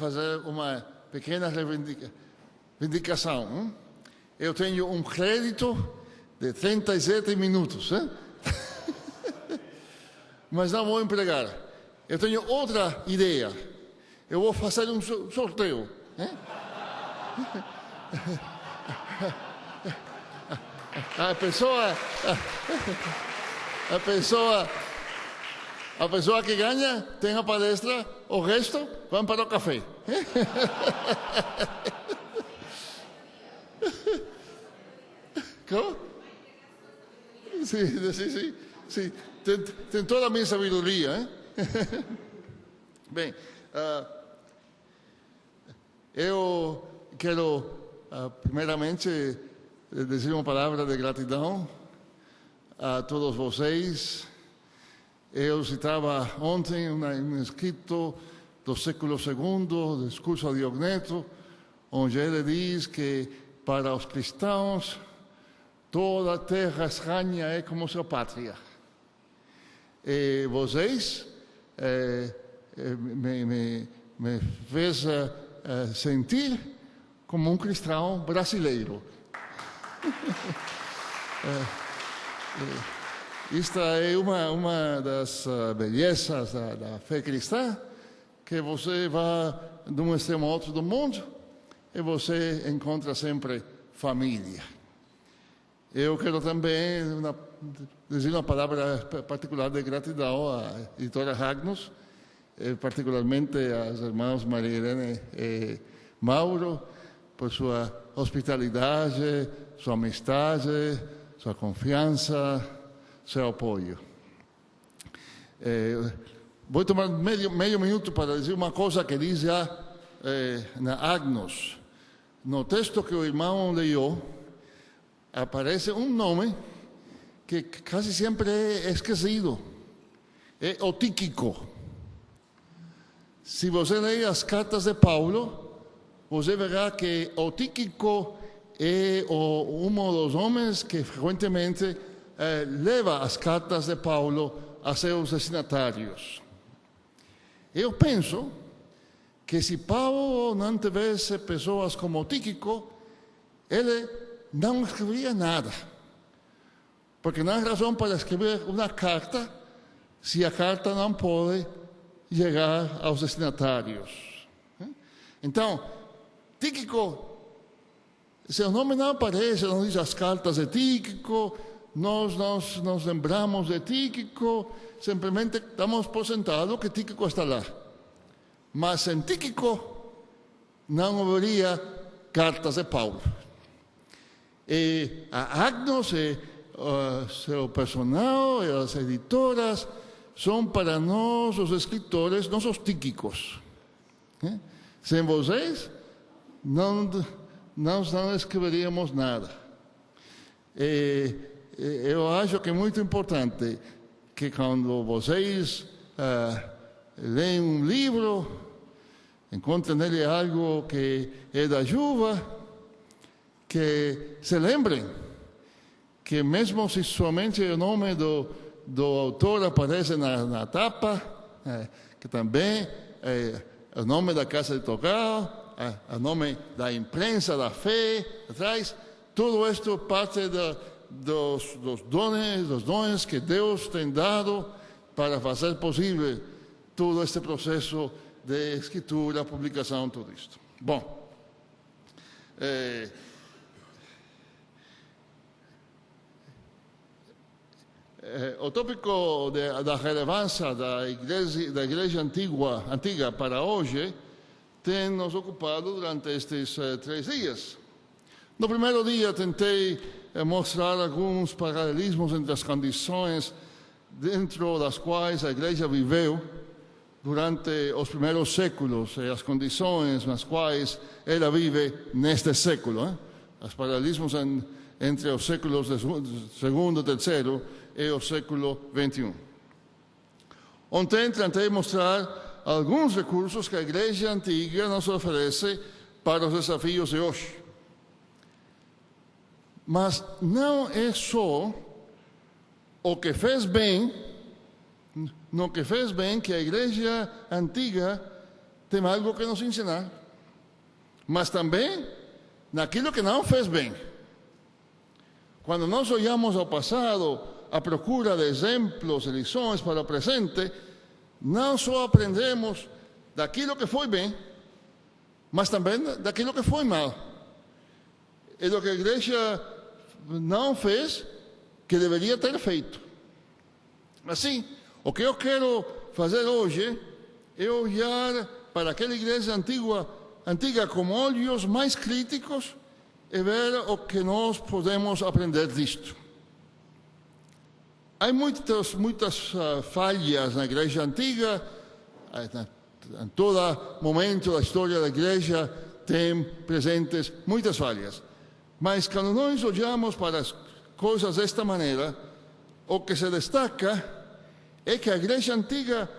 fazer uma pequena reivindicação. Eu tenho um crédito de 37 minutos. Mas não vou empregar. Eu tenho outra ideia. Eu vou fazer um sorteio. A pessoa que ganha tem a palestra, o resto vão para o café. Como? Sim. Tem toda a minha sabedoria. Bem, eu quero primeiramente dizer uma palavra de gratidão a todos vocês. Eu citava ontem um escrito do século II, do discurso de Diogneto, onde ele diz que para os cristãos toda a terra estranha é como sua pátria. E vocês me fez sentir como um cristão brasileiro. Esta é uma das belezas da fé cristã, que você vai de um extremo a outro do mundo e você encontra sempre família. Eu quero também dizer uma palavra particular de gratidão à editora Ragnos, particularmente às irmãs Maria Helena e Mauro, por sua hospitalidade, sua amistade, sua confiança, seu apoio. Vou tomar meio minuto para dizer uma coisa que diz já na Agnos. No texto que o irmão leu, aparece um nome que quase sempre é esquecido. É o Tíquico. Se você ler as cartas de Paulo, você verá que o Tíquico é um dos homens que frequentemente leva as cartas de Paulo a seus destinatários. Eu penso que se Paulo não tivesse pessoas como Tíquico, ele não escreveria nada. Porque não há razão para escrever uma carta se a carta não pode chegar aos destinatários. Então, Tíquico, seu nome não aparece, não diz as cartas de Tíquico, nós nos lembramos de Tíquico, simplesmente damos por sentado que Tíquico está lá. Mas sem Tíquico não haveria cartas de Paulo. E a Agnos e seu personal e as editoras são para nós, os escritores, nossos Tíquicos. Sem vocês, nós não escreveríamos nada. Eu acho que é muito importante que quando vocês leem um livro, encontrem nele algo que é da chuva, que se lembrem que mesmo se somente o nome do autor aparece na tapa, que também o nome da casa de tocar, o nome da imprensa, da fé, atrás, tudo isto parte dos dons que Deus tem dado para fazer possível todo este processo de escritura, publicação, tudo isto. Bom, o tópico da relevância da igreja antiga para hoje tem nos ocupado durante estes 3 dias. No primeiro dia tentei mostrar alguns paralelismos entre as condições dentro das quais a igreja viveu durante os primeiros séculos e as condições nas quais ela vive neste século. Os paralelismos entre os séculos segundo e terceiro e o século XXI. Ontem tentei mostrar alguns recursos que a igreja antiga nos oferece para os desafios de hoje. Mas não é só o que fez bem, que a igreja antiga tem algo que nos ensinar, mas também naquilo que não fez bem. Quando nós olhamos ao passado, à procura de exemplos e lições para o presente, não só aprendemos daquilo que foi bem, mas também daquilo que foi mal. E do que a igreja não fez, que deveria ter feito. Assim, o que eu quero fazer hoje é olhar para aquela igreja antiga com olhos mais críticos e ver o que nós podemos aprender disto. Há muitas falhas na igreja antiga, em todo momento da história da igreja tem presentes muitas falhas. Mas quando nós olhamos para as coisas desta maneira, o que se destaca é que a igreja antiga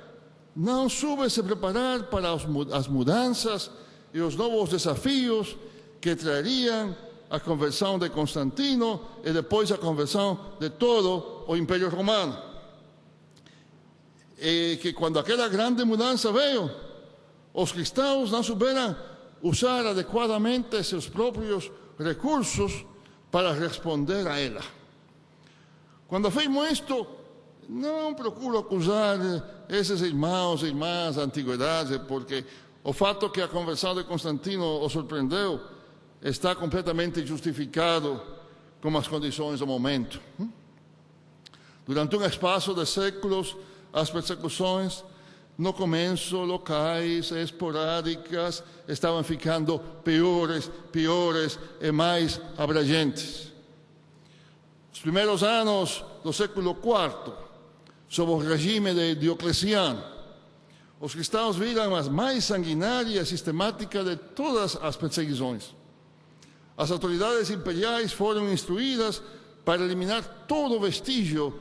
não soube se preparar para as mudanças e os novos desafios que trariam a conversão de Constantino e depois a conversão de todo o Império Romano. E que quando aquela grande mudança veio, os cristãos não souberam usar adequadamente seus próprios recursos para responder a ela. Quando afirmo isto, não procuro acusar esses irmãos e irmãs da antiguidade, porque o fato que a conversão de Constantino os surpreendeu está completamente justificado com as condições do momento. Durante um espaço de séculos, as persecuções, no começo locais e esporádicas, estavam ficando piores e mais abrangentes. Os primeiros anos do século IV, sob o regime de Diocleciano, os cristãos viram a mais sanguinária e sistemática de todas as perseguições. As autoridades imperiais foram instruídas para eliminar todo vestígio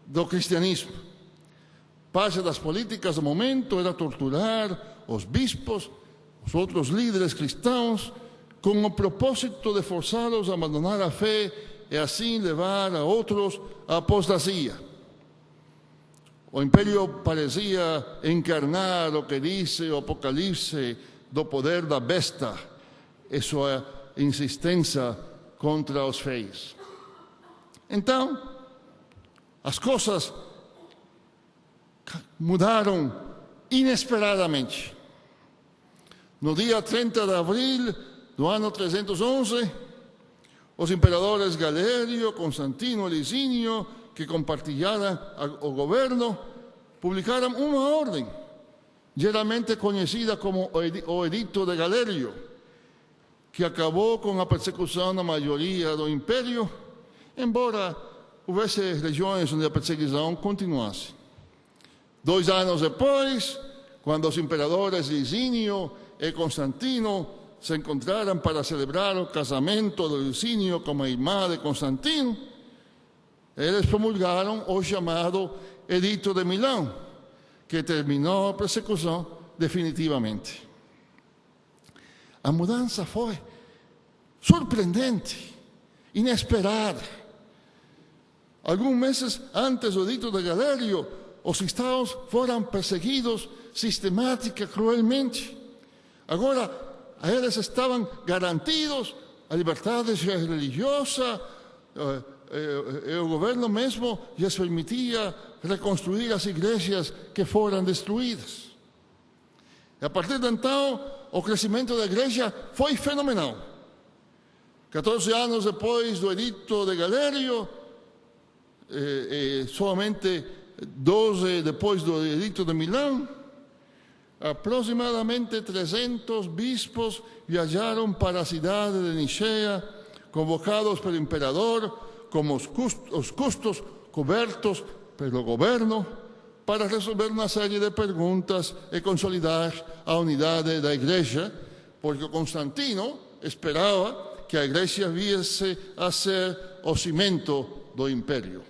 do cristianismo. Parte das políticas do momento era torturar os bispos, os outros líderes cristãos, com o propósito de forçá-los a abandonar a fé e assim levar a outros à apostasia. O império parecia encarnar o que diz o Apocalipse do poder da besta e sua insistência contra os fiéis. Então, as coisas mudaram inesperadamente. No dia 30 de abril do ano 311, os imperadores Galério, Constantino e Licínio, que compartilharam o governo, publicaram uma ordem, geralmente conhecida como o Edito de Galério, que acabou com a persecução da maioria do império, embora houvesse regiões onde a perseguição continuasse. 2 anos depois, quando os imperadores Licínio e Constantino se encontraram para celebrar o casamento de Licínio com a irmã de Constantino, eles promulgaram o chamado Edito de Milão, que terminou a persecução definitivamente. A mudança foi surpreendente, inesperada. Alguns meses antes do Edito de Galério, os cristãos foram perseguidos sistemática, cruelmente. Agora, a eles estavam garantidos a liberdade religiosa, e o governo mesmo lhes permitia reconstruir as igrejas que foram destruídas. E a partir de então, o crescimento da igreja foi fenomenal. 14 anos depois do Edito de Galério, somente 12 depois do Edito de Milão, aproximadamente 300 bispos viajaram para a cidade de Nicéia, convocados pelo imperador, com os custos cobertos pelo governo, para resolver uma série de perguntas e consolidar a unidade da igreja, porque Constantino esperava que a igreja viesse a ser o cimento do império.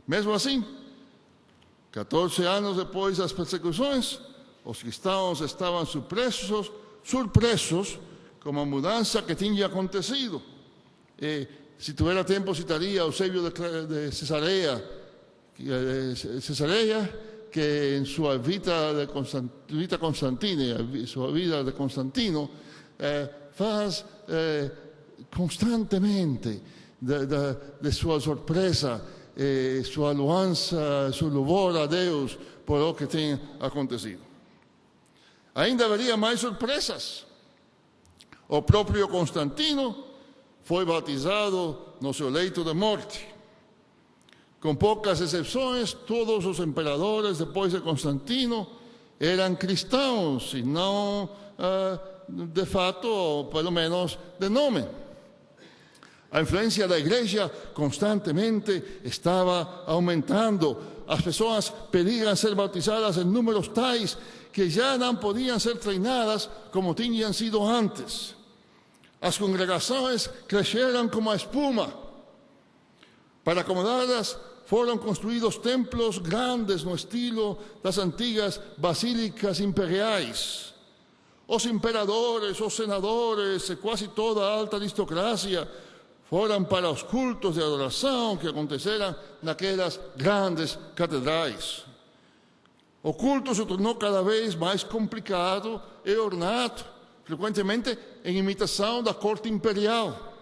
Mesmo assim, 14 anos depois das persecuções, os cristãos estavam surpresos com a mudança que tinha acontecido. E, se tivesse tempo, citaria Eusébio de Cesareia, que en su vida de Constantino faz constantemente de sua surpresa, sua louança, seu louvor a Deus por o que tem acontecido. Ainda haveria mais surpresas. O próprio Constantino foi batizado no seu leito de morte. Com poucas exceções, todos os imperadores depois de Constantino eram cristãos, e não de fato, ou pelo menos de nome. A influência da igreja constantemente estava aumentando. As pessoas pediam ser batizadas em números tais que já não podiam ser treinadas como tinham sido antes. As congregações cresceram como a espuma. Para acomodá-las, foram construídos templos grandes no estilo das antigas basílicas imperiais. Os imperadores, os senadores e quase toda a alta aristocracia foram para os cultos de adoração que aconteceram naquelas grandes catedrais. O culto se tornou cada vez mais complicado e ornado, frequentemente em imitação da corte imperial.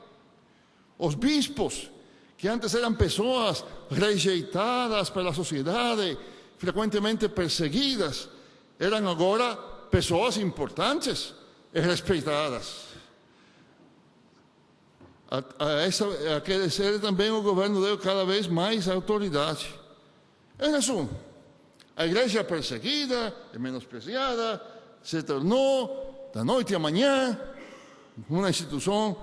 Os bispos, que antes eram pessoas rejeitadas pela sociedade, frequentemente perseguidas, eram agora pessoas importantes e respeitadas. A crescer também o governo deu cada vez mais autoridade. Em resumo, a igreja perseguida e menospreciada se tornou, da noite à manhã, uma instituição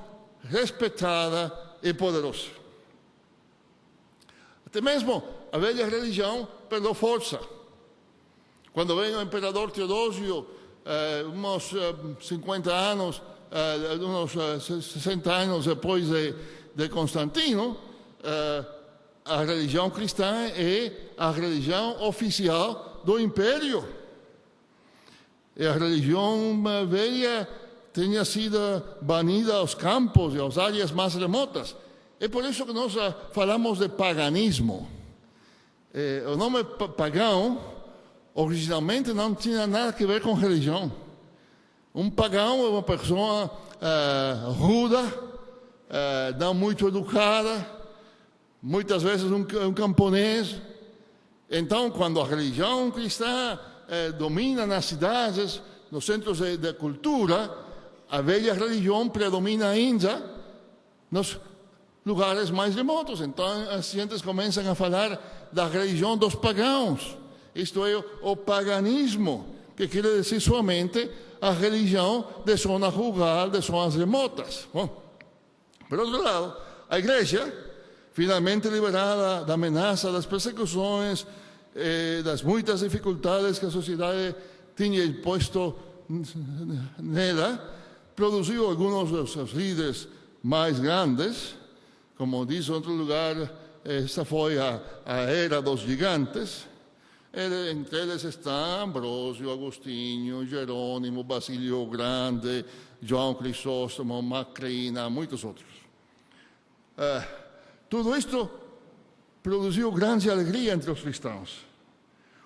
respeitada e poderosa. Até mesmo a velha religião perdeu força. Quando veio o imperador Teodósio, uns 50 anos, uns 60 anos depois de Constantino, a religião cristã é a religião oficial do império. E a religião velha tinha sido banida aos campos e às áreas mais remotas. É por isso que nós falamos de paganismo. O nome pagão originalmente não tinha nada a ver com religião. Um pagão é uma pessoa ruda, não muito educada, muitas vezes um camponês. Então, quando a religião cristã domina nas cidades, nos centros de cultura, a velha religião predomina ainda nos lugares mais remotos. Então, as gentes começam a falar da religião dos pagãos. Isto é o paganismo, que quer dizer somente a religião de zona rural, de zonas remotas. Bom, por outro lado, a igreja, finalmente liberada da ameaça das persecuções, das muitas dificuldades que a sociedade tinha imposto nela, produziu alguns dos seus líderes mais grandes. Como diz em outro lugar, esta foi a era dos gigantes. Entre eles estão Ambrósio, Agostinho, Jerônimo, Basílio Grande, João Crisóstomo, Macrina, muitos outros. Tudo isto produziu grande alegria entre os cristãos.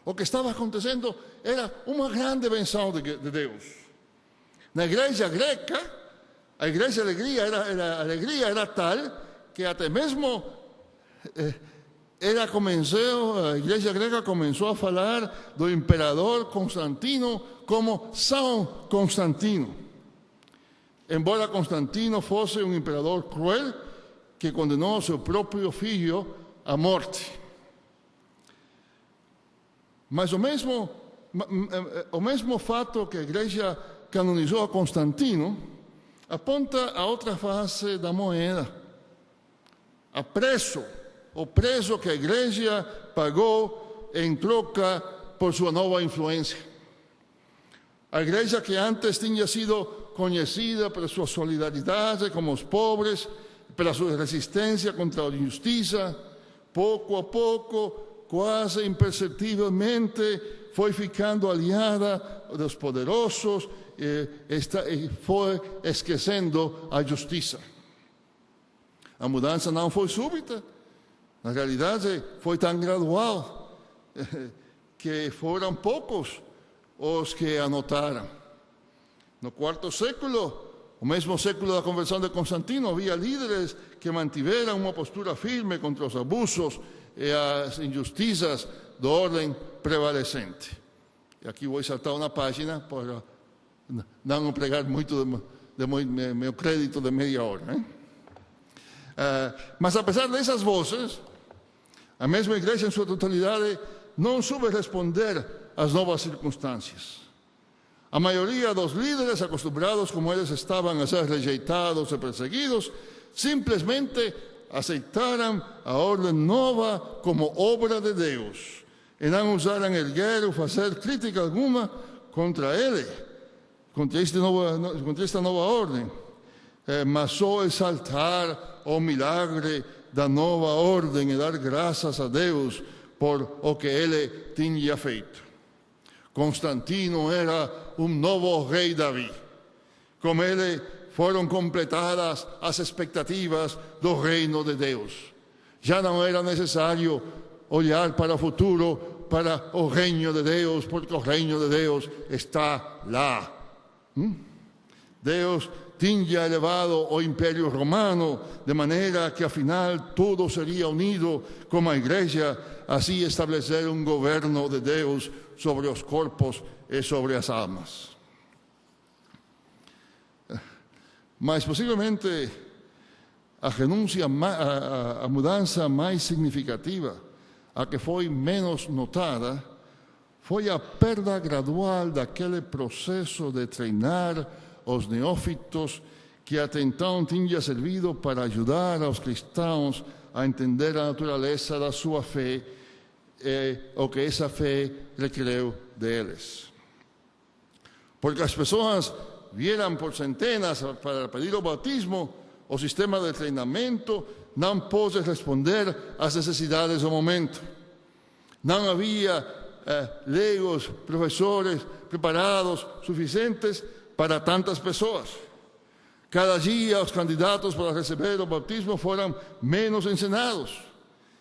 O que estava acontecendo era uma grande benção de Deus. Na igreja greca, a alegria era tal que até mesmo a igreja grega começou a falar do imperador Constantino como São Constantino. Embora Constantino fosse um imperador cruel que condenou seu próprio filho à morte. Mas o mesmo fato que a igreja canonizou a Constantino aponta a outra face da moeda. O preço que a igreja pagou em troca por sua nova influência. A igreja que antes tinha sido conhecida pela sua solidariedade com os pobres, pela sua resistência contra a injustiça, pouco a pouco, quase imperceptivelmente, foi ficando aliada dos poderosos e foi esquecendo a justiça. A mudança não foi súbita. Na realidade, foi tão gradual que foram poucos os que anotaram. No quarto século, o mesmo século da conversão de Constantino, havia líderes que mantiveram uma postura firme contra os abusos e as injustiças do ordem prevalecente. E aqui vou saltar uma página para não pregar muito de meu crédito de meia hora. Mas apesar dessas vozes, a mesma igreja em sua totalidade não soube responder às novas circunstâncias. A maioria dos líderes, acostumbrados como eles estavam a ser rejeitados e perseguidos, simplesmente aceitaram a ordem nova como obra de Deus e não ousaram erguer ou fazer crítica alguma contra ele, contra esta nova ordem, mas só exaltar o milagre da nova ordem e dar graças a Deus por o que ele tinha feito. Constantino era um novo rei Davi. Com ele foram completadas as expectativas do reino de Deus. Já não era necessário olhar para o futuro, para o reino de Deus, porque o reino de Deus está lá. Deus tinha elevado o Império Romano, de maneira que, afinal, tudo seria unido como a igreja, assim estabelecer um governo de Deus sobre os corpos e sobre as almas. Mas, possivelmente, a mudança mais significativa, a que foi menos notada, foi a perda gradual daquele processo de treinar os neófitos que até então tinha servido para ajudar aos cristãos a entender a natureza da sua fé e o que essa fé requereu deles. Porque as pessoas vieram por centenas para pedir o batismo, o sistema de treinamento não pôde responder às necessidades do momento. Não havia leigos, professores preparados suficientes para tantas pessoas. Cada dia os candidatos para receber o batismo foram menos ensinados.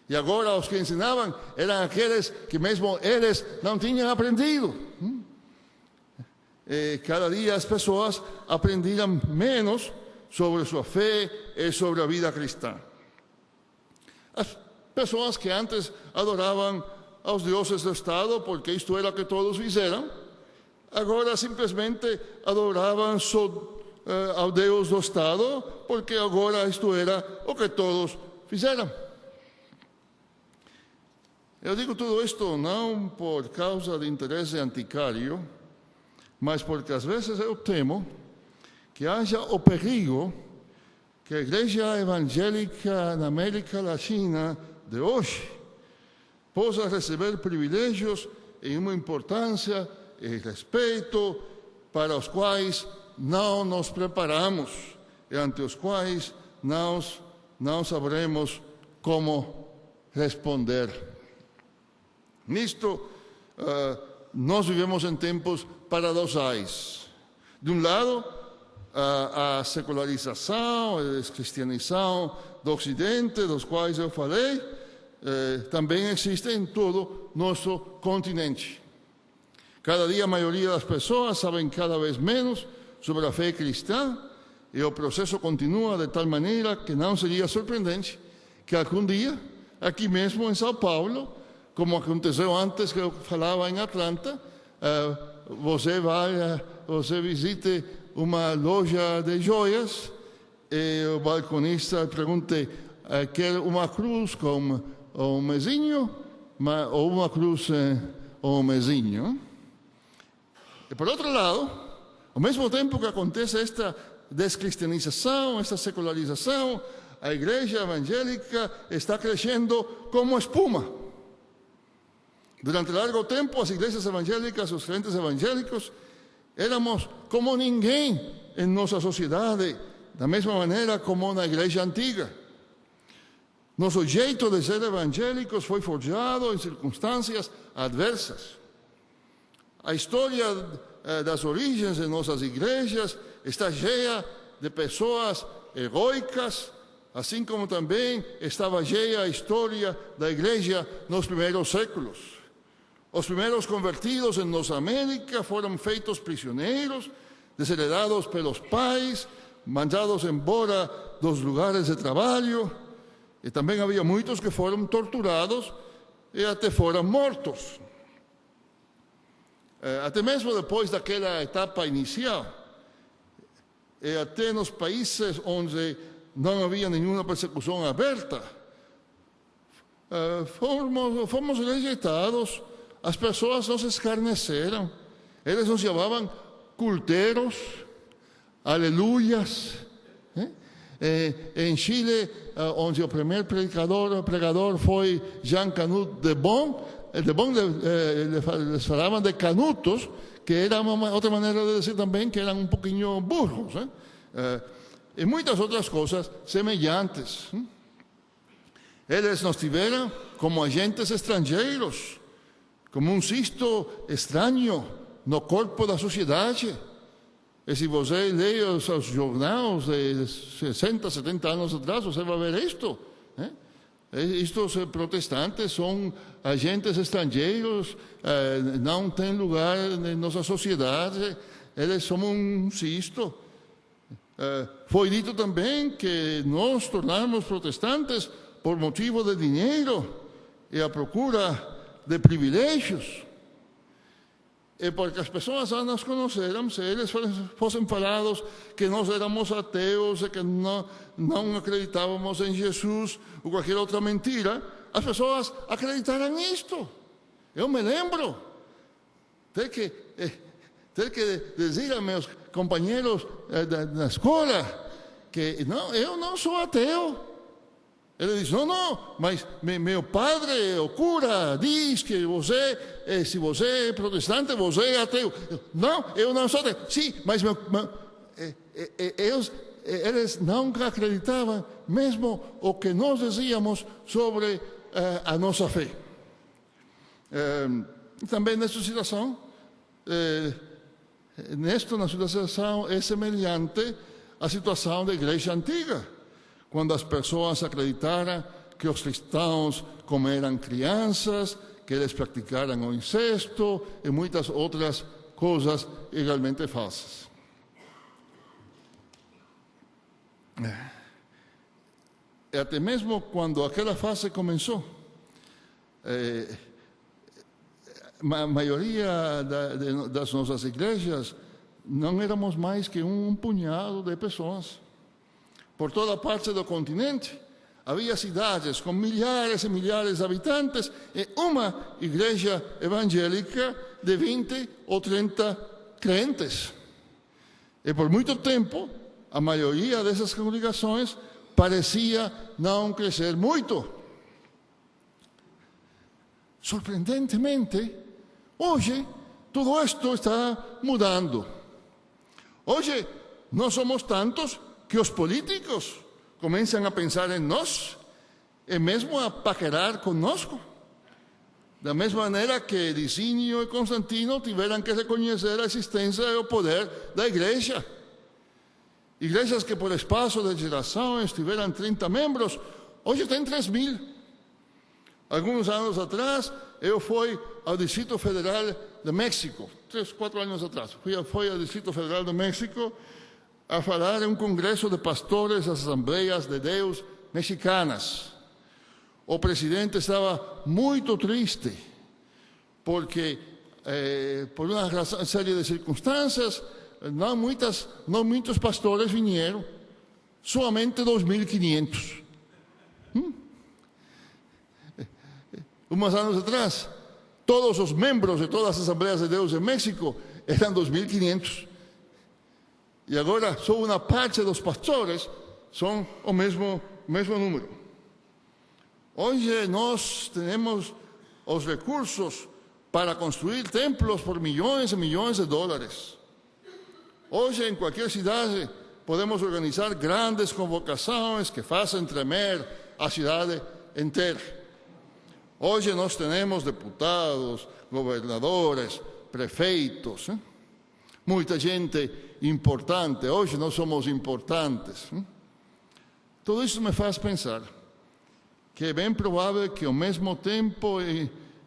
E agora os que ensinavam eram aqueles que mesmo eles não tinham aprendido. E cada dia as pessoas aprendiam menos sobre sua fé e sobre a vida cristã. As pessoas que antes adoravam aos deuses do Estado, porque isto era o que todos fizeram, agora simplesmente adoravam ao Deus do Estado, porque agora isto era o que todos fizeram. Eu digo tudo isto não por causa de interesse anticário, mas porque às vezes eu temo que haja o perigo que a igreja evangélica na América Latina de hoje possa receber privilégios e uma importância e respeito para os quais não nos preparamos e ante os quais não saberemos como responder. Nisto, nós vivemos em tempos paradoxais. De um lado, a secularização, a descristianização do Ocidente, dos quais eu falei, também existe em todo nosso continente. Cada dia a maioria das pessoas sabem cada vez menos sobre a fé cristã e o processo continua de tal maneira que não seria surpreendente que algum dia, aqui mesmo em São Paulo, como aconteceu antes que eu falava em Atlanta, você visite uma loja de joias e o balconista pergunte: quer uma cruz com um mesinho ou uma cruz ou um mesinho? E por outro lado, ao mesmo tempo que acontece esta descristianização, esta secularização, a igreja evangélica está crescendo como espuma. Durante largo tempo, as igrejas evangélicas, os crentes evangélicos, éramos como ninguém em nossa sociedade, da mesma maneira como na igreja antiga. Nosso jeito de ser evangélicos foi forjado em circunstâncias adversas. A história das origens de nossas igrejas está cheia de pessoas heróicas, assim como também estava cheia a história da igreja nos primeiros séculos. Os primeiros convertidos em nossa América foram feitos prisioneiros, desheredados pelos pais, mandados embora dos lugares de trabalho. E também havia muitos que foram torturados e até foram mortos. Até mesmo depois daquela etapa inicial, e até nos países onde não havia nenhuma persecução aberta, fomos rejeitados, as pessoas nos escarneceram, eles nos chamavam culteros, aleluias. Em Chile, onde o primeiro pregador foi Jean Canut de Bon, eles falavam de canutos, que era outra maneira de dizer também que eram um pouquinho burros, e muitas outras coisas semelhantes. Eles nos tiveram como agentes estrangeiros, como um cisto estranho no corpo da sociedade. E se você lê os jornais de 60, 70 anos atrás, você vai ver isto. Estes protestantes são agentes estrangeiros, não têm lugar em nossa sociedade, eles são um cisto. Foi dito também que nós tornamos protestantes por motivo de dinheiro e a procura de privilégios. E porque as pessoas já nos conheceram, se eles fossem falados que nós éramos ateus e que não acreditávamos em Jesus ou qualquer outra mentira, as pessoas acreditaram nisto. Eu me lembro ter que dizer a meus companheiros na escola que não, eu não sou ateu. Ele diz, não, mas meu padre, o cura, diz que você, se você é protestante, você é ateu. Não, eu não sou ateu. Sim, mas eles nunca acreditavam mesmo o que nós dizíamos sobre a nossa fé. Também nesta situação, na situação é semelhante à situação da igreja antiga, quando as pessoas acreditaram que os cristãos comeram crianças, que eles praticaram o incesto e muitas outras coisas igualmente falsas. E até mesmo quando aquela fase começou, a maioria das nossas igrejas não éramos mais que um punhado de pessoas. Por toda parte do continente, havia cidades com milhares e milhares de habitantes e uma igreja evangélica de 20 ou 30 crentes. E por muito tempo, a maioria dessas congregações parecia não crescer muito. Surpreendentemente, hoje, tudo isto está mudando. Hoje, nós somos tantos que os políticos começam a pensar em nós e mesmo a paquerar conosco. Da mesma maneira que Licínio e Constantino tiveram que reconhecer a existência e o poder da igreja. Igrejas que por espaço de gerações tiveram 30 membros, hoje tem 3.000. Alguns anos atrás, eu fui ao Distrito Federal de México, 3, 4 anos atrás, fui ao Distrito Federal de México a falar em um congresso de pastores das Assembleias de Deus mexicanas. O presidente estava muito triste, porque, por uma série de circunstâncias, não muitos pastores vieram, somente 2.500. Uns anos atrás, todos os membros de todas as Assembleias de Deus em México eram 2.500. E agora só uma parte dos pastores são o mesmo número. Hoje nós temos os recursos para construir templos por milhões e milhões de dólares. Hoje, em qualquer cidade, podemos organizar grandes convocações que fazem tremer a cidade inteira. Hoje nós temos deputados, governadores, prefeitos, muita gente importante. Hoje nós somos importantes. Tudo isso me faz pensar que é bem provável que ao mesmo tempo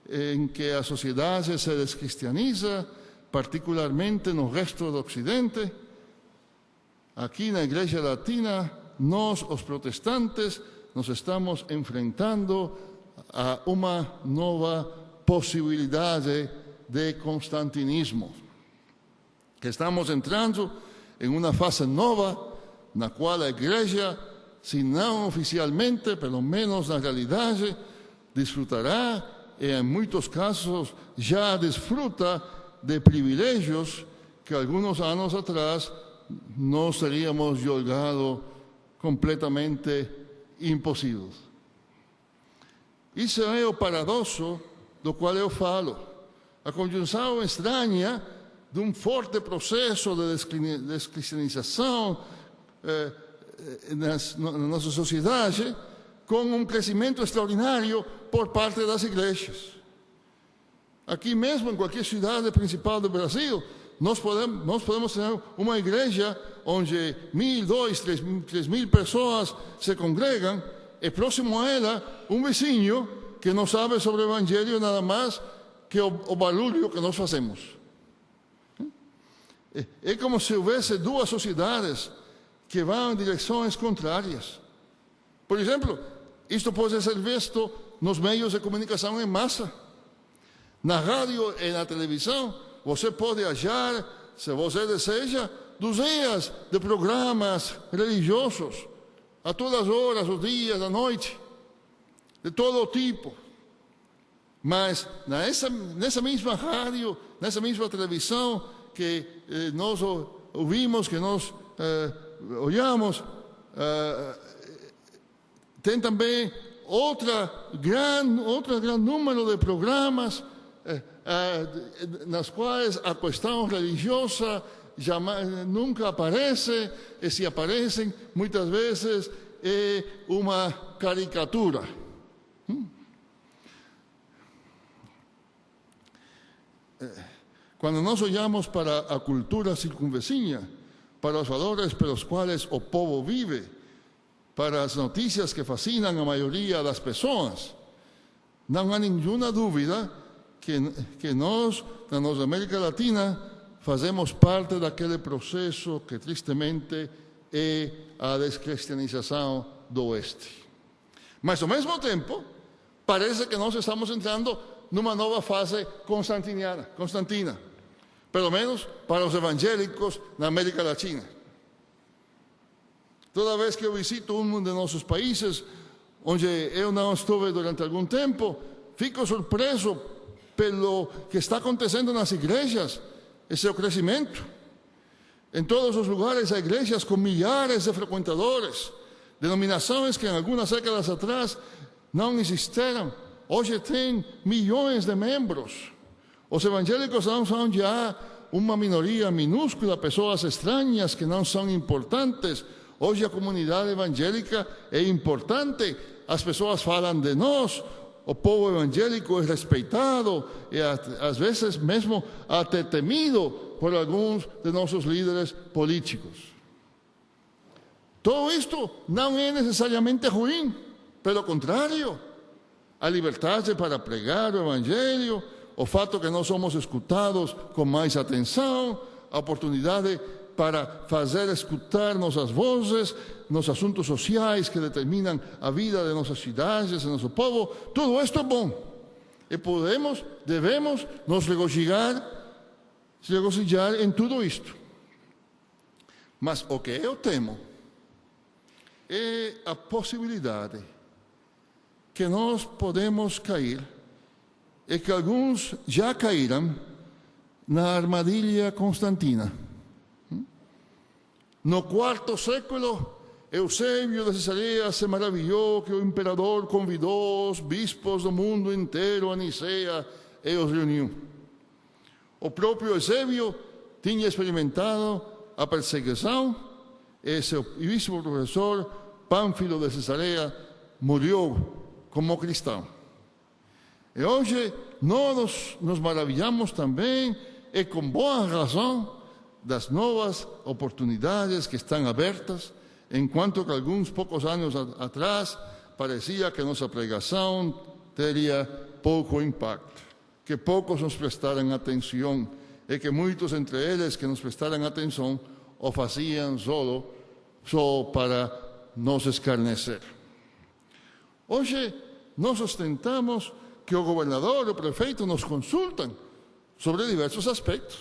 em que a sociedade se descristianiza, particularmente no resto do Ocidente. Aqui na Igreja Latina, nós, os protestantes, nos estamos enfrentando a uma nova possibilidade de constantinismo. Que estamos entrando em uma fase nova, na qual a Igreja, se não oficialmente, pelo menos na realidade, desfrutará, e em muitos casos já desfruta, de privilégios que alguns anos atrás nós teríamos julgado completamente impossíveis. Isso é o paradoxo do qual eu falo. A conjunção estranha de um forte processo de descristianização na nossa sociedade, com um crescimento extraordinário por parte das igrejas. Aqui mesmo, em qualquer cidade principal do Brasil, nós podemos ter uma igreja onde 1.000, 2.000, 3.000 pessoas se congregam, e próximo a ela, um vizinho que não sabe sobre o Evangelho nada mais que o barulho que nós fazemos. É como se houvesse duas sociedades que vão em direções contrárias. Por exemplo, isto pode ser visto nos meios de comunicação em massa. Na rádio e na televisão, você pode achar, se você deseja, dezenas de programas religiosos, a todas as horas, os dias, a noite, de todo tipo. Mas nessa mesma rádio, nessa mesma televisão que nós ouvimos, que nós olhamos, tem também outro grande número de programas nas quais a questão religiosa nunca aparece, e se aparecem, muitas vezes é uma caricatura. Quando nós olhamos para a cultura circunvizinha, para os valores pelos quais o povo vive, para as notícias que fascinam a maioria das pessoas, não há nenhuma dúvida que nós, na nossa América Latina, fazemos parte daquele processo que, tristemente, é a descristianização do Oeste. Mas, ao mesmo tempo, parece que nós estamos entrando numa nova fase constantina, pelo menos para os evangélicos na América Latina. Toda vez que eu visito um de nossos países, onde eu não estive durante algum tempo, fico surpreso pelo que está acontecendo nas igrejas, esse é o crescimento. Em todos os lugares há igrejas com milhares de frequentadores, denominações que em algumas décadas atrás não existiram, hoje têm milhões de membros. Os evangélicos não são já uma minoria minúscula, pessoas estranhas que não são importantes. Hoje a comunidade evangélica é importante, as pessoas falam de nós, o povo evangélico é respeitado e às vezes mesmo até temido por alguns de nossos líderes políticos. Tudo isto não é necessariamente ruim, pelo contrário, a liberdade para pregar o Evangelho, o fato que nós somos escutados com mais atenção, a oportunidade para fazer escutar nossas vozes nos assuntos sociais que determinam a vida de nossas cidades, de nosso povo, tudo isto é bom. E devemos nos regozijar em tudo isto. Mas o que eu temo é a possibilidade que nós podemos cair, e que alguns já caíram na armadilha constantina. No quarto século, Eusébio de Cesareia se maravilhou que o imperador convidou os bispos do mundo inteiro a Nicéia e os reuniu. O próprio Eusébio tinha experimentado a perseguição e seu bispo professor Pânfilo de Cesareia morreu como cristão. E hoje nós nos maravilhamos também, e com boa razão, das novas oportunidades que estão abertas, enquanto que alguns poucos anos atrás parecia que nossa pregação teria pouco impacto, que poucos nos prestaram atenção e que muitos entre eles que nos prestaram atenção o faziam só para nos escarnecer. Hoje nós ostentamos que o governador, o prefeito nos consultam sobre diversos aspectos,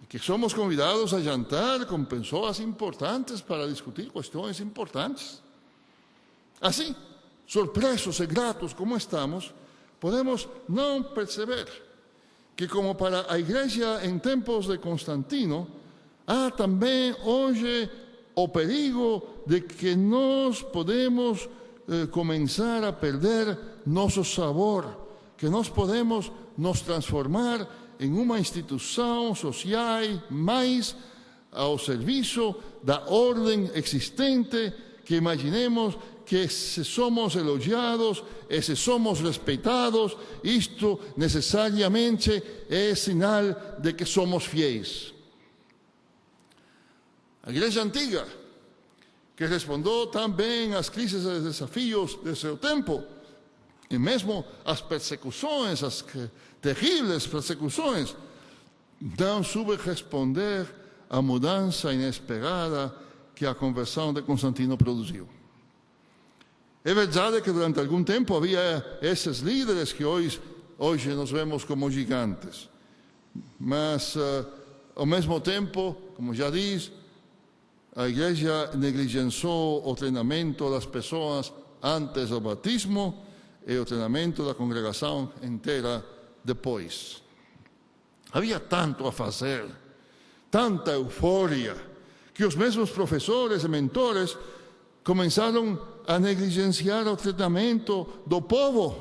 e que somos convidados a jantar com pessoas importantes para discutir questões importantes. Assim, surpresos e gratos como estamos, podemos não perceber que, como para a Igreja em tempos de Constantino, há também hoje o perigo de que nós podemos começar a perder nosso sabor, que nós podemos nos transformar em uma instituição social mais ao serviço da ordem existente, que imaginemos que se somos elogiados e se somos respeitados, isto necessariamente é sinal de que somos fiéis. A Igreja Antiga, que respondeu também às crises e desafios de seu tempo, e mesmo às persecuções, às terríveis persecuções, não soube responder à mudança inesperada que a conversão de Constantino produziu. É verdade que durante algum tempo havia esses líderes que hoje nós vemos como gigantes, mas ao mesmo tempo, como já diz, a Igreja negligenciou o treinamento das pessoas antes do batismo e o treinamento da congregação inteira depois. Havia tanto a fazer, tanta euforia, que os mesmos professores e mentores começaram a negligenciar o treinamento do povo,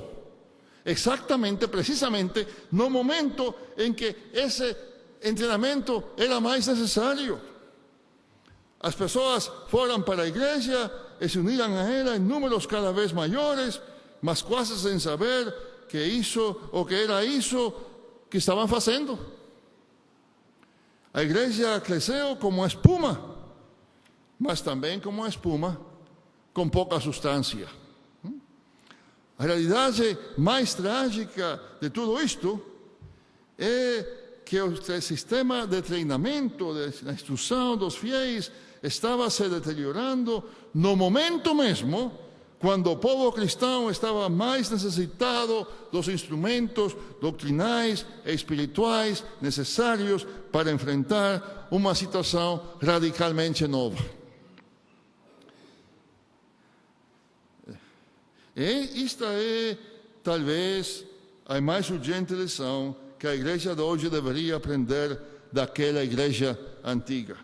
precisamente no momento em que esse treinamento era mais necessário. As pessoas foram para a igreja e se uniram a ela em números cada vez maiores, mas quase sem saber que isso ou que era isso que estavam fazendo. A igreja cresceu como a espuma, mas também como a espuma com pouca substância. A realidade mais trágica de tudo isto é que o sistema de treinamento, da instrução dos fiéis, estava se deteriorando no momento mesmo quando o povo cristão estava mais necessitado dos instrumentos doutrinais e espirituais necessários para enfrentar uma situação radicalmente nova. E esta é, talvez, a mais urgente lição que a igreja de hoje deveria aprender daquela igreja antiga.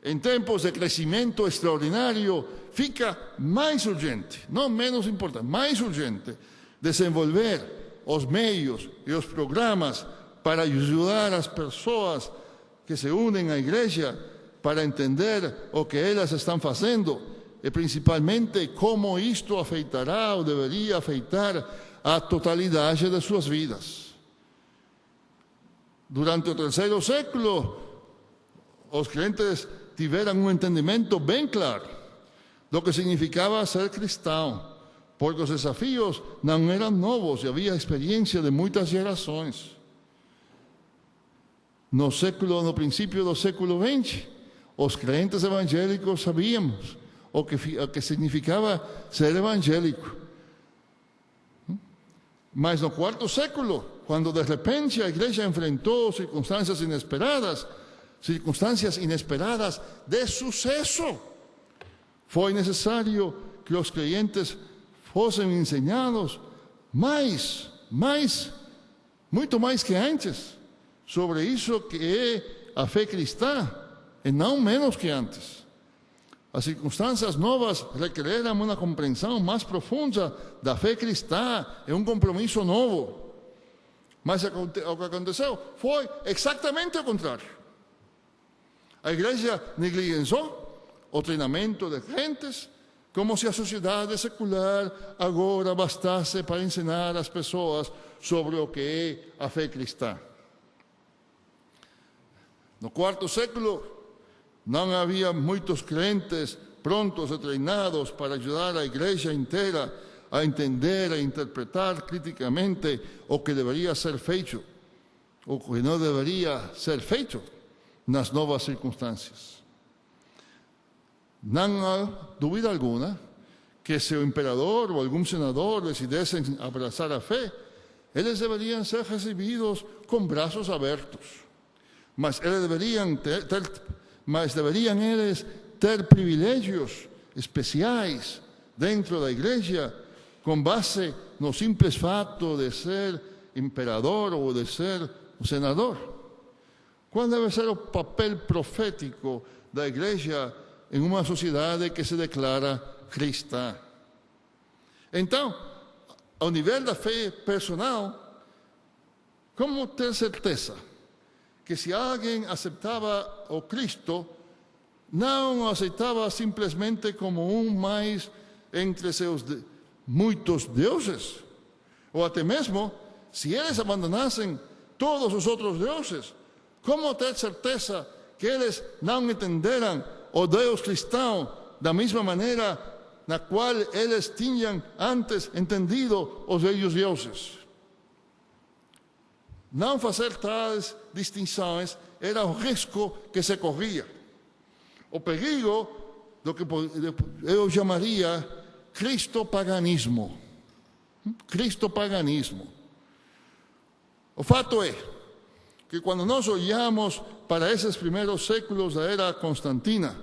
Em tempos de crescimento extraordinário, fica mais urgente, não menos importante, mais urgente, desenvolver os meios e os programas para ajudar as pessoas que se unem à igreja para entender o que elas estão fazendo e principalmente como isto afetará ou deveria afetar a totalidade de suas vidas. Durante o terceiro século, os crentes tiveram um entendimento bem claro do que significava ser cristão, porque os desafios não eram novos e havia experiência de muitas gerações. No princípio do século XX, os crentes evangélicos sabíamos o que significava ser evangélico. Mas no quarto século, quando de repente a igreja enfrentou circunstâncias inesperadas de sucesso, foi necessário que os crentes fossem ensinados muito mais que antes, sobre isso que é a fé cristã, e não menos que antes. As circunstâncias novas requereram uma compreensão mais profunda da fé cristã e um compromisso novo. Mas o que aconteceu foi exatamente o contrário. A igreja negligenciou o treinamento de crentes, como se a sociedade secular agora bastasse para ensinar às pessoas sobre o que é a fé cristã. No quarto século, não havia muitos crentes prontos e treinados para ajudar a igreja inteira a entender, a interpretar críticamente o que deveria ser feito, o que não deveria ser feito nas novas circunstâncias. Não há dúvida alguna que se o imperador ou algum senador decidissem abraçar a fé, eles deveriam ser recebidos com braços abertos. Mas deveriam eles ter privilégios especiais dentro da igreja com base no simples fato de ser imperador ou de ser senador? Qual deve ser o papel profético da igreja em uma sociedade que se declara cristã? Então, ao nível da fé personal, como ter certeza que se alguém aceitava o Cristo, não o aceitava simplesmente como um mais entre seus muitos deuses? Ou até mesmo, se eles abandonassem todos os outros deuses, como ter certeza que eles não entenderam o Deus cristão da mesma maneira na qual eles tinham antes entendido os velhos deuses? Não fazer tais distinções era o risco que se corria. O perigo do que eu chamaria cristopaganismo. Cristopaganismo. O fato é que quando nós olhamos para esses primeiros séculos da era constantina,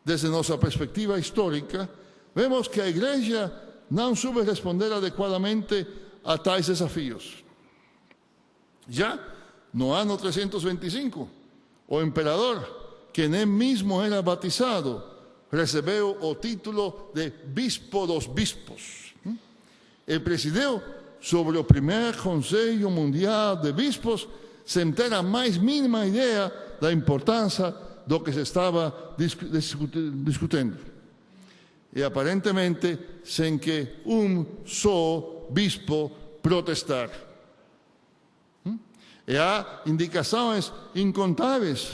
desde nossa perspectiva histórica, vemos que a igreja não soube responder adequadamente a tais desafios. Já no ano 325, o imperador, que nem mesmo era batizado, recebeu o título de Bispo dos Bispos. E presidiu sobre o primeiro Conselho Mundial de Bispos sem ter a mais mínima ideia da importância do que se estava discutindo. E aparentemente sem que um só bispo protestar. E há indicações incontáveis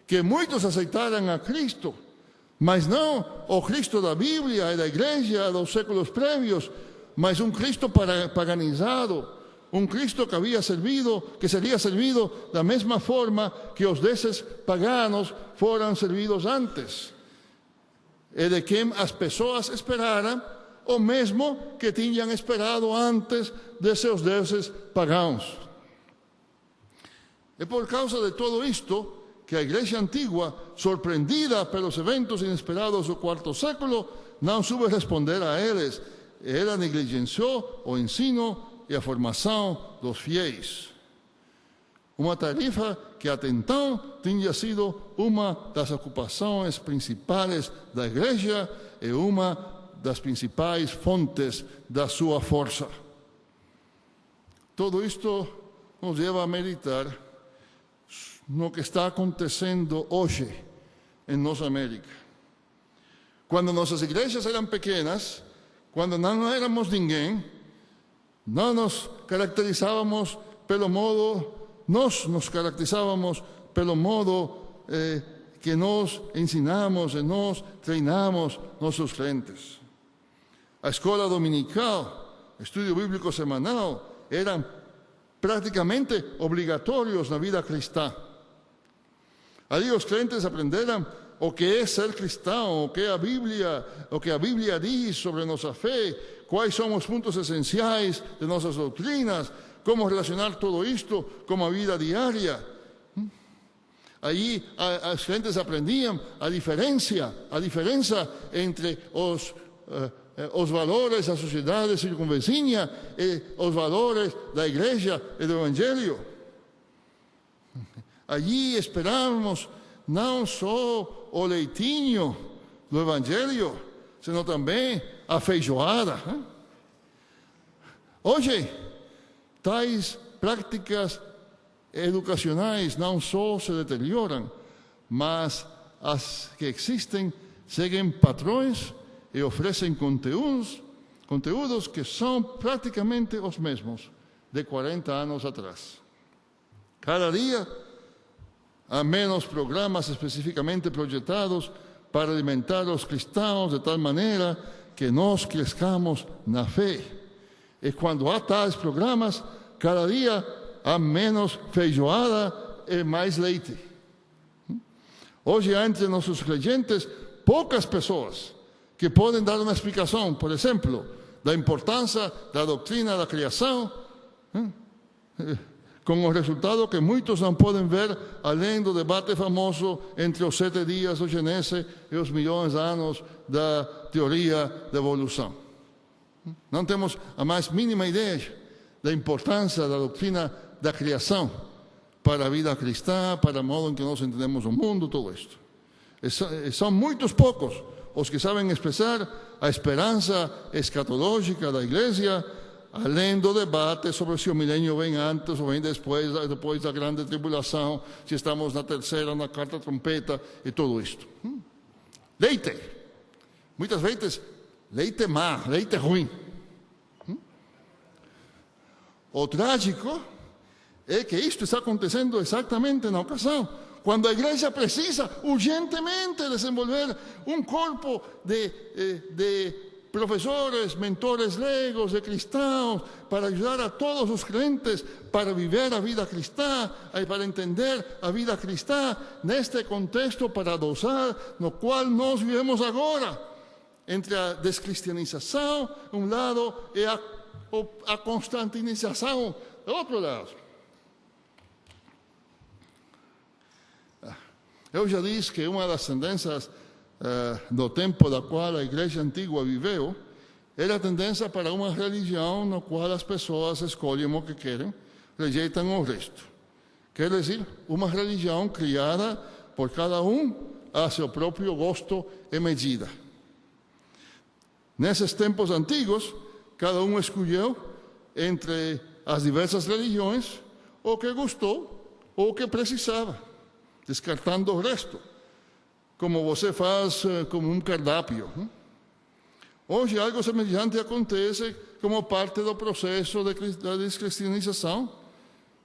que muitos aceitaram a Cristo, mas não o Cristo da Bíblia e da igreja dos séculos prévios, mas um Cristo paganizado, um Cristo que seria servido da mesma forma que os deuses paganos foram servidos antes, e de quem as pessoas esperaram o mesmo que tinham esperado antes de seus deuses pagãos. É por causa de tudo isto que a igreja antiga, surpreendida pelos eventos inesperados do quarto século, não soube responder a eles. Ela negligenciou o ensino e a formação dos fiéis. Uma tarefa que até então tinha sido uma das ocupações principais da igreja e uma das principais fontes da sua força. Tudo isto nos leva a meditar no que está acontecendo hoje em nossa América. Quando nossas igrejas eram pequenas, quando não éramos ninguém, não nos caracterizávamos pelo modo, nos caracterizávamos pelo modo que nós ensinamos e nós treinamos nossos crentes. A escola dominical, estudo bíblico semanal, eram praticamente obrigatórios na vida cristã. Ali os crentes aprenderam o que é ser cristão, o que a Bíblia diz sobre nossa fé, quais são os pontos essenciais de nossas doutrinas, como relacionar tudo isto com a vida diária. Aí os crentes aprendiam a diferença entre os valores da sociedade circunvizinha e os valores da igreja e do Evangelho. Allí esperamos não só o leitinho do Evangelho, senão também a feijoada. Hoje, tais práticas educacionais não só se deterioram, mas as que existem seguem padrões e oferecem conteúdos que são praticamente os mesmos de 40 anos atrás. Cada dia há menos programas especificamente projetados para alimentar os cristãos de tal maneira que nós crescamos na fé. E quando há tais programas, cada dia há menos feijoada e mais leite. Hoje há entre nossos crentes poucas pessoas que podem dar uma explicação, por exemplo, da importância da doutrina da criação, com o resultado que muitos não podem ver além do debate famoso entre os 7 dias do Gênesis e os milhões de anos da teoria da evolução. Não temos a mais mínima ideia da importância da doutrina da criação para a vida cristã, para o modo em que nós entendemos o mundo, tudo isto. E são muitos poucos os que sabem expressar a esperança escatológica da igreja, além do debate sobre se o milênio vem antes ou vem depois da grande tribulação, se estamos na terceira, na quarta trompeta e tudo isto. Leite. Muitas vezes, leite má, leite ruim. O trágico é que isto está acontecendo exatamente na ocasião quando a igreja precisa urgentemente desenvolver um corpo de professores, mentores leigos, de cristãos, para ajudar a todos os crentes para viver a vida cristã, para entender a vida cristã neste contexto paradoxal no qual nós vivemos agora, entre a descristianização, um lado, e a constantinização, do outro lado. Eu já disse que uma das tendências do tempo da qual a igreja antiga viveu era a tendência para uma religião na qual as pessoas escolhem o que querem, rejeitam o resto. Quer dizer, uma religião criada por cada um a seu próprio gosto e medida. Nesses tempos antigos, cada um escolheu entre as diversas religiões o que gostou ou o que precisava, descartando o resto, como você faz como um cardápio. Hoje algo semelhante acontece como parte do processo da descristianização.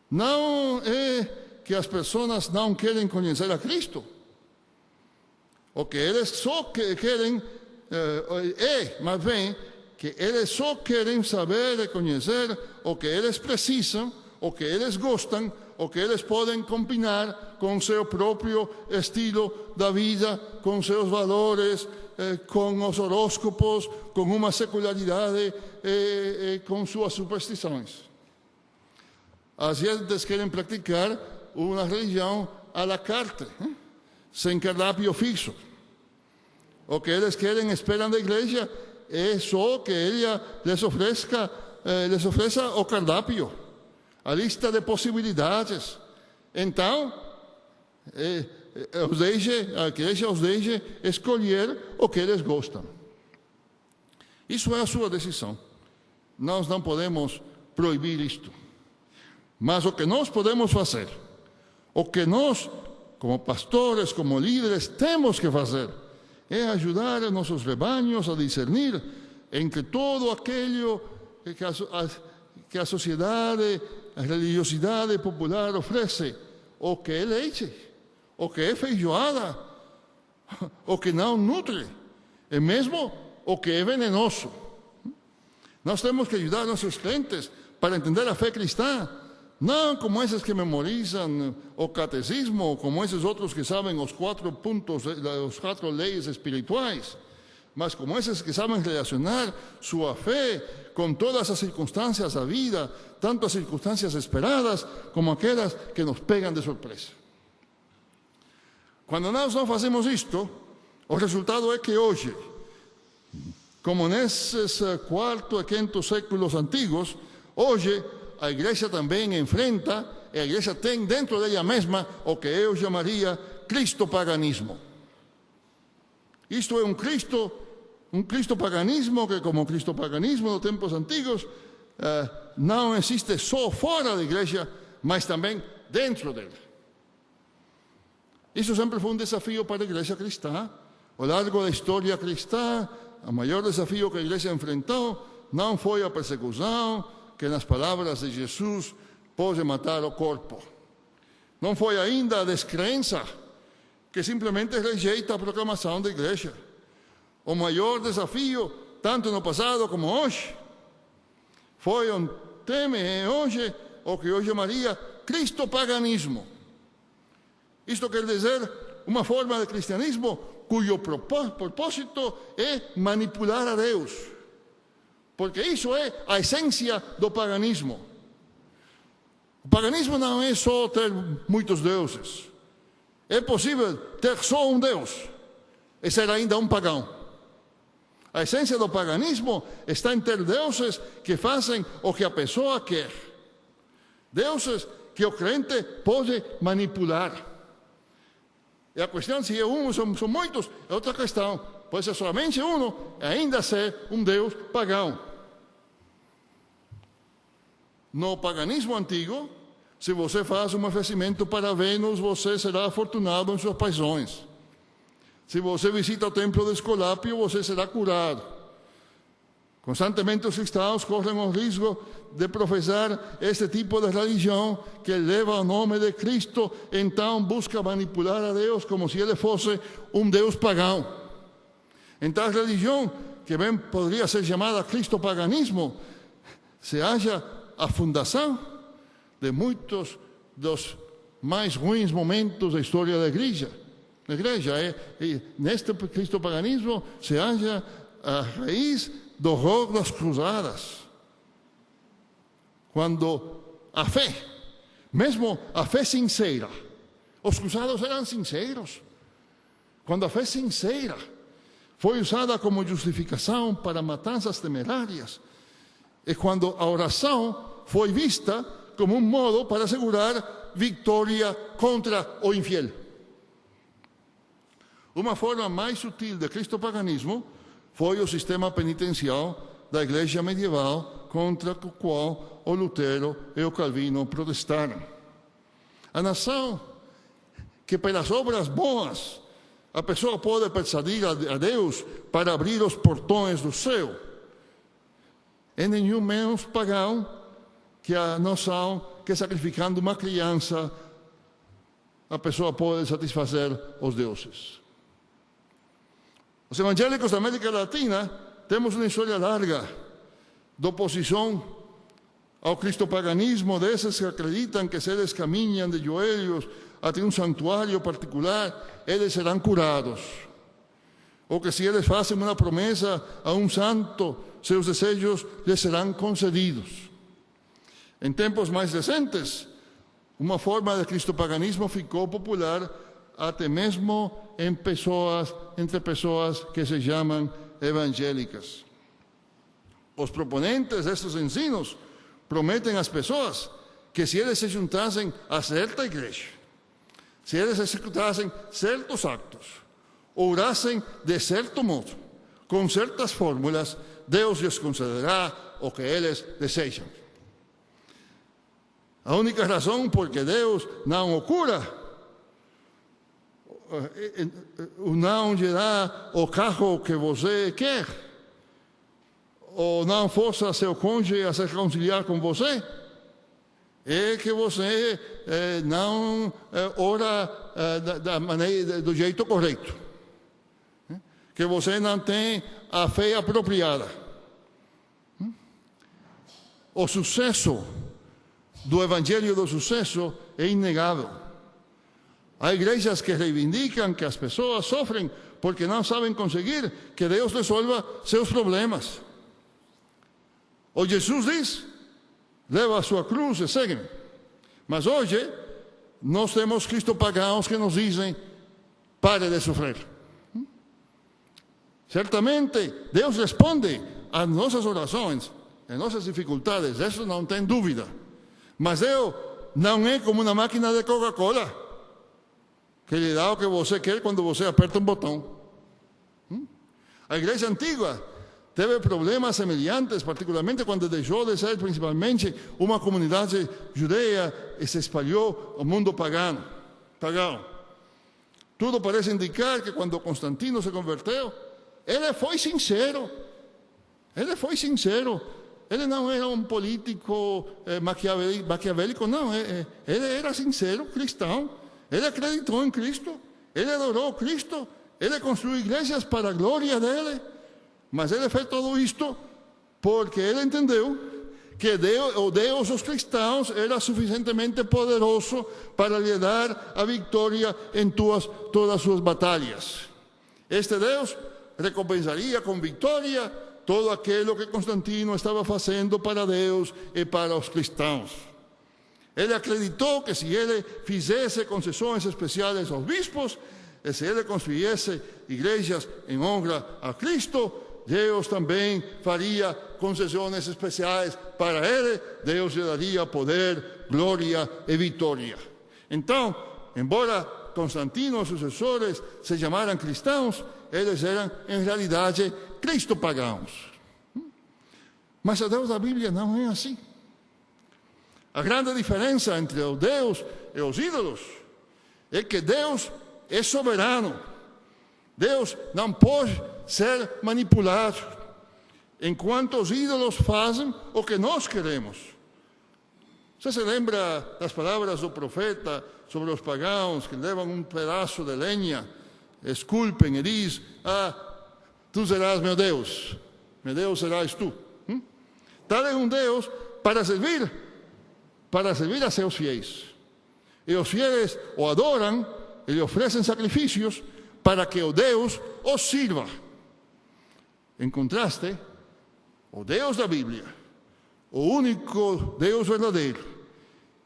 Não é que as pessoas não querem conhecer a Cristo, o que eles só querem mas bem, que eles só querem saber e conhecer o que eles precisam, o que eles gostam, o que eles podem combinar com seu próprio estilo da vida, com seus valores, com os horóscopos, com uma secularidade e com suas superstições. As gentes querem praticar uma religião à la carte, sem cardápio fixo. O que eles querem, esperam da igreja, é só que ela les ofereça o cardápio, a lista de possibilidades. Então, a igreja os deixe escolher o que eles gostam. Isso é a sua decisão. Nós não podemos proibir isto. Mas o que nós podemos fazer, o que nós, como pastores, como líderes, temos que fazer, é ajudar a nossos rebanhos a discernir entre todo aquilo que a sociedade, a religiosidade popular oferece, o que é leite, o que é feijoada, o que não nutre, e mesmo o que é venenoso. Nós temos que ajudar nossos crentes para entender a fé cristã, não como esses que memorizam o catecismo, como esses outros que sabem os 4 pontos, as 4 leis espirituais, mas como esses que sabem relacionar sua fé com todas as circunstâncias da vida, tanto as circunstâncias esperadas como aquelas que nos pegam de surpresa. Quando nós não fazemos isto, o resultado é que hoje, como nesses 4º e 5º séculos antigos, hoje a igreja também enfrenta, e a igreja tem dentro dela mesma o que eu chamaria cristopaganismo. Isto é um cristopaganismo que, como cristopaganismo dos tempos antigos, não existe só fora da igreja, mas também dentro dela. Isso sempre foi um desafio para a igreja cristã. Ao largo da história cristã, o maior desafio que a igreja enfrentou não foi a perseguição, que nas palavras de Jesus pode matar o corpo. Não foi ainda a descrença, que simplesmente rejeita a proclamação da igreja. O maior desafio tanto no passado como hoje. Foi um tema hoje o que eu chamaria cristopaganismo. Isto quer dizer uma forma de cristianismo cujo propósito é manipular a Deus. Porque isso é a essência do paganismo. O paganismo não é só ter muitos deuses. É possível ter só um Deus e ser ainda um pagão. A essência do paganismo está em ter deuses que fazem o que a pessoa quer. Deuses que o crente pode manipular. E a questão se é um ou são muitos é outra questão. Pode ser somente um e ainda ser um Deus pagão. No paganismo antigo, se você faz um oferecimento para Vênus, você será afortunado em suas paixões. Se você visita o templo de Esculápio, você será curado. Constantemente os cristãos correm o risco de professar este tipo de religião que leva o nome de Cristo, então busca manipular a Deus como se ele fosse um Deus pagão. Então a religião, que bem poderia ser chamada cristopaganismo, se acha a fundação de muitos dos mais ruins momentos da história da igreja. Neste cristopaganismo se acha a raiz do horror das cruzadas. Quando a fé, mesmo a fé sincera, os cruzados eram sinceros. Quando a fé sincera foi usada como justificação para matanças temerárias, e quando a oração foi vista como um modo para assegurar vitória contra o infiel. Uma forma mais sutil de cristopaganismo foi o sistema penitencial da igreja medieval contra o qual o Lutero e o Calvino protestaram. A nação que pelas obras boas a pessoa pode persuadir a Deus para abrir os portões do céu é nenhum menos pagão que a noção que sacrificando uma criança a pessoa pode satisfazer os deuses. Os evangélicos da América Latina temos uma história larga de oposição ao cristopaganismo, desses que acreditam que se eles caminham de joelhos até um santuário particular, eles serão curados. Ou que se eles fazem uma promessa a um santo, seus desejos lhes serão concedidos. Em tempos mais recentes, uma forma de cristopaganismo ficou popular até mesmo entre pessoas que se chamam evangélicas. Os proponentes destes ensinos prometem às pessoas que se eles se juntassem a certa igreja, se eles executassem certos actos, orassem de certo modo, com certas fórmulas, Deus lhes concederá o que eles desejam. A única razão por que Deus não o cura, não lhe dá o carro que você quer, ou não força seu cônjuge a se reconciliar com você, é que você não ora do jeito correto, que você não tem a fé apropriada. O sucesso do Evangelho do Sucesso é inegável. Há igrejas que reivindicam que as pessoas sofrem porque não sabem conseguir que Deus resolva seus problemas. O Jesus diz, leva a sua cruz e segue-me. Mas hoje, nós temos cristopagãos que nos dizem, pare de sofrer. Certamente, Deus responde às nossas orações, às nossas dificuldades, isso não tem dúvida. Mas Deus não é como uma máquina de Coca-Cola, que lhe dá o que você quer quando você aperta um botão. A igreja antiga teve problemas semelhantes, particularmente quando deixou de ser principalmente uma comunidade judeia e se espalhou ao mundo pagão. Tudo parece indicar que quando Constantino se converteu, ele foi sincero. Ele não era um político maquiavélico, não. Ele era sincero, cristão. Ele acreditou em Cristo. Ele adorou Cristo. Ele construiu igrejas para a glória dele. Mas ele fez tudo isto porque ele entendeu que o Deus dos cristãos era suficientemente poderoso para lhe dar a vitória em todas as suas batalhas. Este Deus recompensaria com vitória todo aquilo que Constantino estava fazendo para Deus e para os cristãos. Ele acreditou que se ele fizesse concessões especiais aos bispos, e se ele construísse igrejas em honra a Cristo, Deus também faria concessões especiais para ele. Deus lhe daria poder, glória e vitória. Então, embora Constantino e os sucessores se chamaram cristãos, eles eram, em realidade, cristopagãos. Mas o Deus da Bíblia não é assim. A grande diferença entre o Deus e os ídolos é que Deus é soberano. Deus não pode ser manipulado, enquanto os ídolos fazem o que nós queremos. Você se lembra das palavras do profeta sobre os pagãos que levam um pedaço de lenha, esculpem e diz: tu serás meu Deus serás tu. Tal é um Deus para servir a seus fiéis. E os fiéis o adoram e lhe oferecem sacrifícios para que o Deus os sirva. Em contraste, o Deus da Bíblia, o único Deus verdadeiro,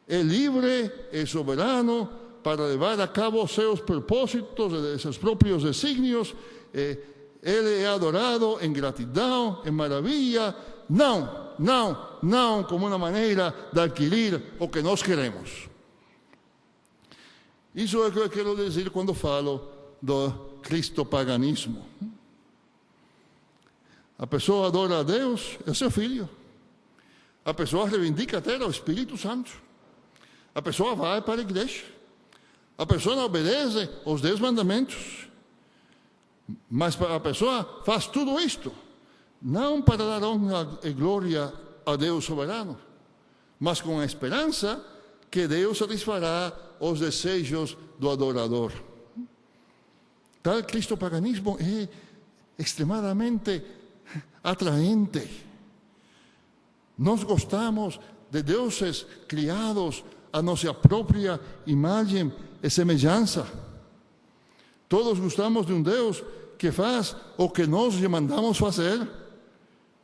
é livre e soberano para levar a cabo seus propósitos e seus próprios desígnios. Ele é adorado em gratidão, em maravilha, não como uma maneira de adquirir o que nós queremos. Isso é o que eu quero dizer quando falo do cristopaganismo. A pessoa adora a Deus e seu filho. A pessoa reivindica ter o Espírito Santo. A pessoa vai para a igreja. A pessoa não obedece aos 10 mandamentos. Mas a pessoa faz tudo isto, não para dar honra e glória a Deus soberano, mas com a esperança que Deus satisfará os desejos do adorador. Tal cristopaganismo é extremadamente atraente. Nós gostamos de deuses criados a nossa própria imagem e semelhança. Todos gostamos de um Deus que faz o que nós lhe mandamos fazer.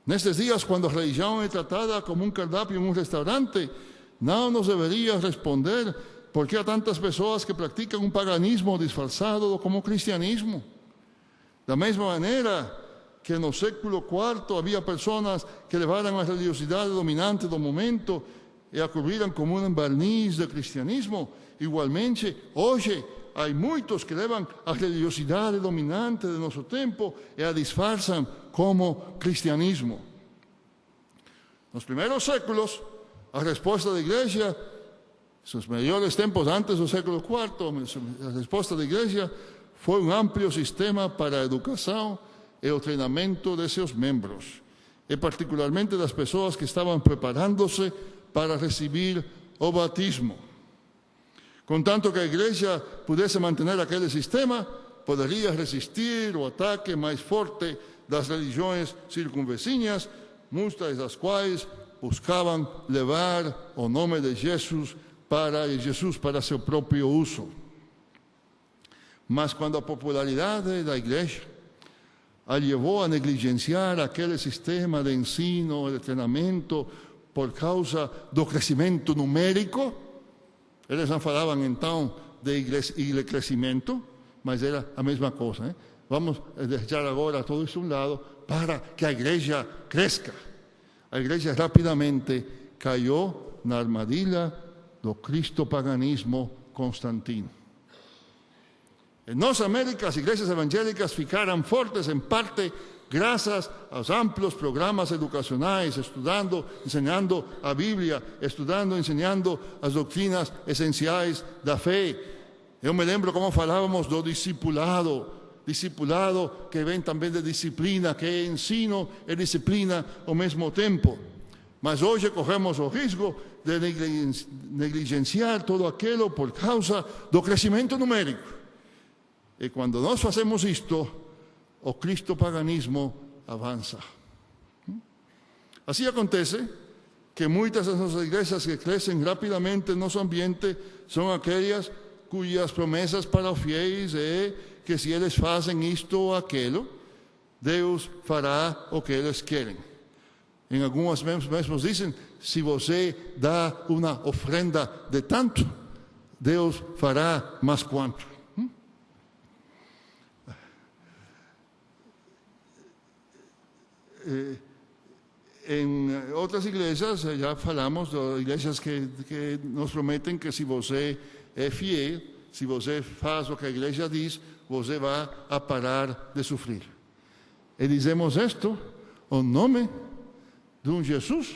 Nestes dias, quando a religião é tratada como um cardápio em um restaurante, não nos deveria responder por que há tantas pessoas que praticam um paganismo disfarçado como cristianismo. Da mesma maneira que no século IV havia pessoas que levaram a religiosidade dominante do momento e a cobriram como um barniz de cristianismo, igualmente, hoje, há muitos que levam a religiosidade dominante de nosso tempo e a disfarçam como cristianismo. Nos primeiros séculos, a resposta da igreja, nos melhores tempos antes do século IV, a resposta da igreja foi um amplo sistema para a educação e o treinamento de seus membros, e particularmente das pessoas que estavam preparando-se para receber o batismo. Contanto que a igreja pudesse manter aquele sistema, poderia resistir o ataque mais forte das religiões circunvizinhas, muitas das quais buscavam levar o nome de Jesus para seu próprio uso. Mas quando a popularidade da igreja a levou a negligenciar aquele sistema de ensino e de treinamento por causa do crescimento numérico, eles não falavam então de crescimento, mas era a mesma coisa, né? Vamos deixar agora tudo isso a um lado para que a igreja cresça. A igreja rapidamente caiu na armadilha do cristopaganismo constantino. Em nossa América, as igrejas evangélicas ficaram fortes em parte graças aos amplos programas educacionais, ensinando a Bíblia, ensinando as doutrinas essenciais da fé. Eu me lembro como falávamos do discipulado que vem também de disciplina, que é ensino e disciplina ao mesmo tempo. Mas hoje corremos o risco de negligenciar todo aquilo por causa do crescimento numérico. E quando nós fazemos isto, o cristopaganismo avanza. Así acontece que muchas de las iglesias que crecen rápidamente en nuestro ambiente son aquellas cuyas promesas para los fieles es que si eles fazem isto ou aquilo, Deus fará o que eles querem. Em algumas mesmos dizem, se você dá uma ofrenda de tanto, Deus fará mais quanto. Em outras igrejas, já falamos de igrejas que nos prometem que se você é fiel, se você faz o que a igreja diz, você vai a parar de sofrer. E dizemos isto em nome de um Jesus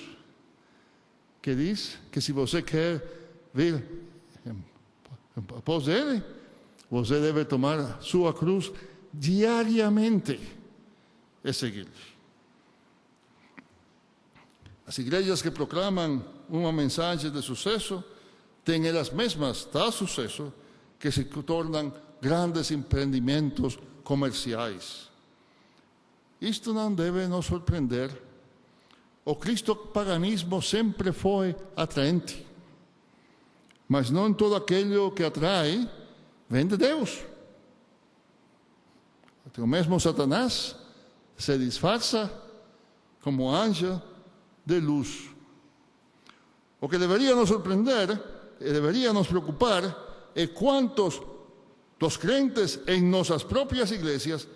que diz que se você quer vir após Ele, você deve tomar sua cruz diariamente e segui-lo. As igrejas que proclamam uma mensagem de sucesso têm elas mesmas tal sucesso que se tornam grandes empreendimentos comerciais. Isto não deve nos surpreender. O cristopaganismo sempre foi atraente, mas não todo aquilo que atrai vem de Deus. O mesmo Satanás se disfarça como anjo de luz. O que deveria nos surpreender e deveria nos preocupar é quantos dos crentes em nossas próprias igrejas